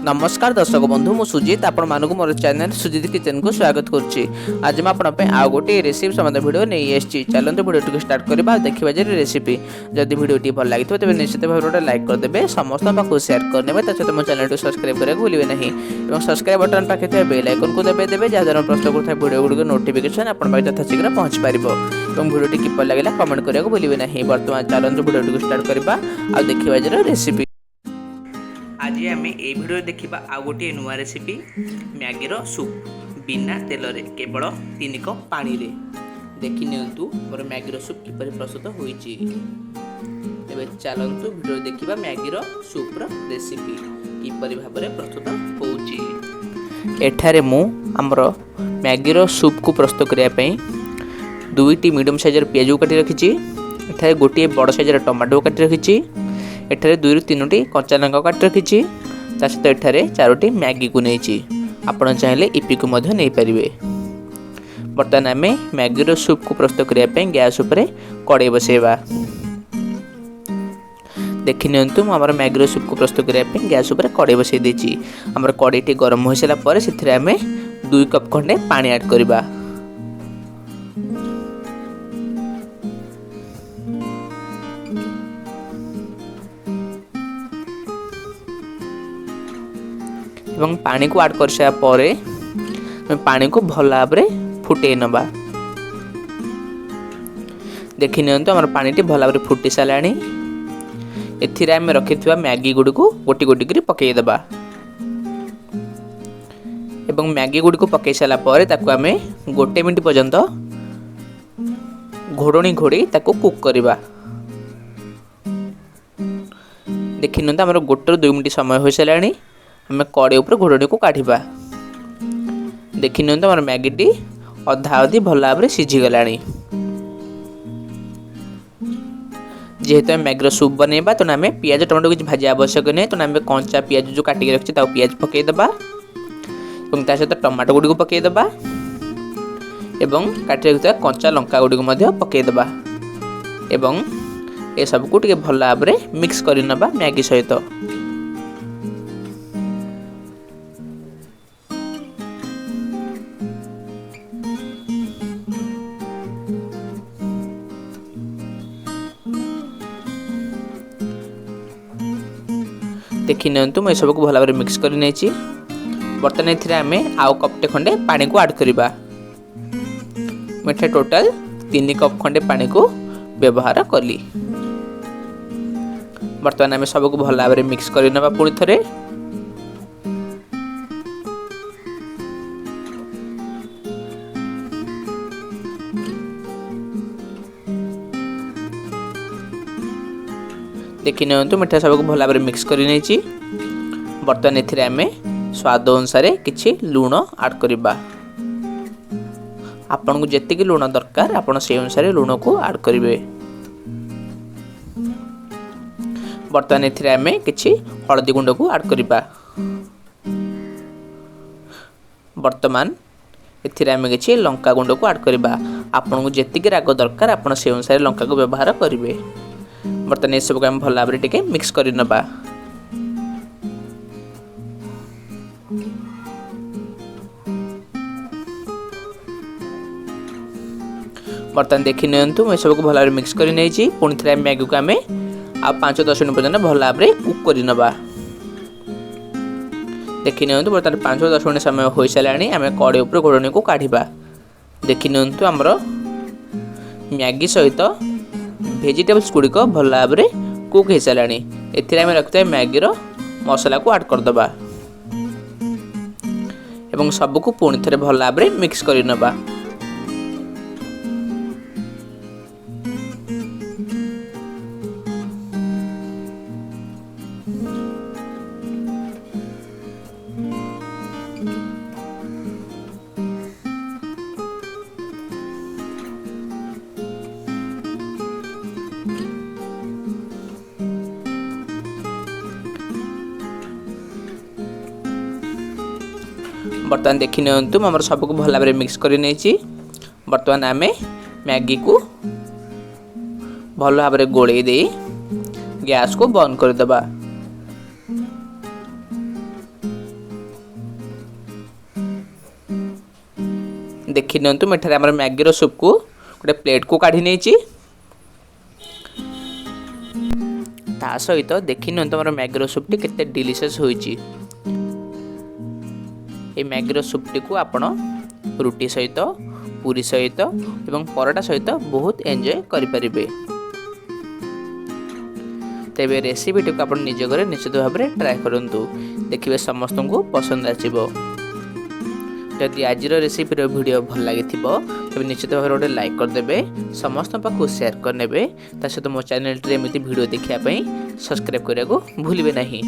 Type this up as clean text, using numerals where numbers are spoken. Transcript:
नमस्कार दर्शक बंधु मु सुजित आपण मानक मोर चैनल सुजित किचन को स्वागत करुच्ची। आज मैं आपण आउ गोटे रेसिपी संबंध वीडियो नहीं आसी। चलते वीडियो स्टार्ट करवा देखा जे रेसिपी जदि वीडियो भल लगी तेज निश्चित भाव गोटे लाइक करदे समस्त पाखक सेयार करने सहित मो चैनल को सब्सक्राइब करने भूलें नहीं। सब्सक्राइब बटन पाखे बेल आइकन को देवे जहाँद्वारा प्रस्तुत करता वीडियो गुड़िक नोटिफिकेशन आप यथाशीघ्र पहुँच पार। वीडियो किपर लगे कमेंट करने को भूलें नहीं। बर्तमान चलते वीडियो स्टार्ट करवा देखा जे रेसिपी। आज आम ये भिडियो देखा आउ गोटे नुआ रेसिपी मैगी सूप बिना तेल रे केवल 3 कप पानी रे। देखि नियंतु मोर मैगी सूप किपरि प्रस्तुत होईची। एबे चलंतु वीडियो देखिबा मैगी सूप रेसिपी किपरि भाबरे प्रस्तुत होउची। एठारे मु हमर मैगी सूप को प्रस्तुत करिया पई 2टी मीडियम साइज पियाज काटी रखिची। एठारे गोटे बड़ साइज टमाटो काटी रखिची। एठारे 2 ରୁ 3ଟି कच्चा लंका काटी रखिची। ता सहित एठारे 4टी मैगी को नहींची। आपण चाहिले इपी को मध्य नहीं पारिबे। बर्तमान आमे मैगी सूप को प्रस्तुत करिया पे गैस ऊपर कड़ाई बसेबा। देखि नियंतु हमर मैगी सूप को प्रस्तुत करिया पे गैस ऊपर कड़ाई बसई देची। हमर कड़ाईटी गरम हो सारा पर सेथिरे आमे 2 कप खंडे पानी ऐड करबा। एवं पानी को ऐड कर सारा परे पानी को भल भाव फुटे नबा। देखि नियंतु हमर पानीटी भल भाव फुटी साराणी। एथिरे आमे रखिथिबा मैगी गुडी को गोटी गोटी करी पकेई देबा। एवं मैगी गुडी को पकेई साला परे ताकू आमे 1 मिनिट पर्यंत घोड़णी घोड़ी ताकू कुक करबा। देखि नियंतु हमर 1 ରୁ 2 मिनिट समय हो साराणी। हमें कड़े ऊपर घोड़णी को काढ़ा। देखि नियंतु हमर मैगीटी अधा अधी भल भाव सीझी गलानी। जेहेतु आम मैगी सूप बनैबा तेणु आम पियाज टमाटो किसी भाजी आवश्यक नहीं। तेणु आम कंचा पियाज जो काटिक रखी पियाज पकईदेबा और ता सहित टमाटो गुड़ी को पकईदेबा और काटि रखिଥିବା कंचा लंका गुड़ी को पकईदेबा एवं ए सब को भल भाव मिक्स करनबा मैगी सहित। देखि नियंतु मैं सब को भल भाव मिक्स कर नहीं। बर्तमान एथिरे आमे आउ कपटे खंडे पानी को ऐड करबा। मैं टोटल 3 कप खंडे पानी को व्यवहार कली। बर्तमान आमे सब को भल भाव मिक्स करनबा पुणी थरे। देखि नियंतु मिठा सब को भल भाव मिक्स कर नहीं। बर्तमान एथिरे आमे स्वाद अनुसार किछि लूण ऐड करबा। आपन को जेतिक लूण दरकार आपन से अनुसार लूण को ऐड करिवे। बर्तमान एथिरे आमे किछि हळदी गुंड को ऐड करबा। बर्तमान एथिरे आमे किछि लंका गुंड को ऐड करबा। आपन को जेतिक राग दरकार आपन से अनुसार लंका को व्यवहार करिवे। बर्तमान ये सब भल भाव टिके मिक्स कर नबा। बर्तमान देखि नियंतु मैं सब भल भाव मिक्स कर नहीं। पुणी थे मैगी को आम आ 5-10 मिनट पर्यटन भल भाव कुक कर नबा। देखि नियंतु बर्तमान 5-10 मिनट समय हो सारा आम कड़े ऊपर घोड़णी को काढ़ा। देखि नियंतु आमर मैगी सहित वेजिटेबल्स गुड़िक भल भाव कुक हो सारा। एथिरे आम रखिथा मैगी मसला को ऐड करदबा एवं सबको पुणी थे भल भाव मिक्स कर नबा। बर्तमान देखि नियंतु हमर सब को भल भाव मिक्स कर नहीं। बर्तमान आम मैगी को भल भाव गोले गैस को बंद कर देबा। देखि नियंतु मेठारे हमर मैगीर सूप को गोटे प्लेट को काढी नेछि ता सहित देखि नियंतु हमर मैगीर सूपटी केते डिलीशियस होइछि। ए मैगीर सूपटी को आपण रुटी सहित पूरी सहित एवं परोटा सहित बहुत एंजॉय करि परिबे। तेबे रेसिपीटी को आपण निज घरे निश्चित भाव में ट्राए करंतु देखिए समस्त को पसंद आसीबो। जदि आज रेसिपी वीडियो भल लगी तेज निश्चित भाव गोटे लाइक करदे समस्त पाक शेयर करने सहित मो चैनल एमती वीडियो देखापी सब्सक्राइब करने को भूलिए नहीं।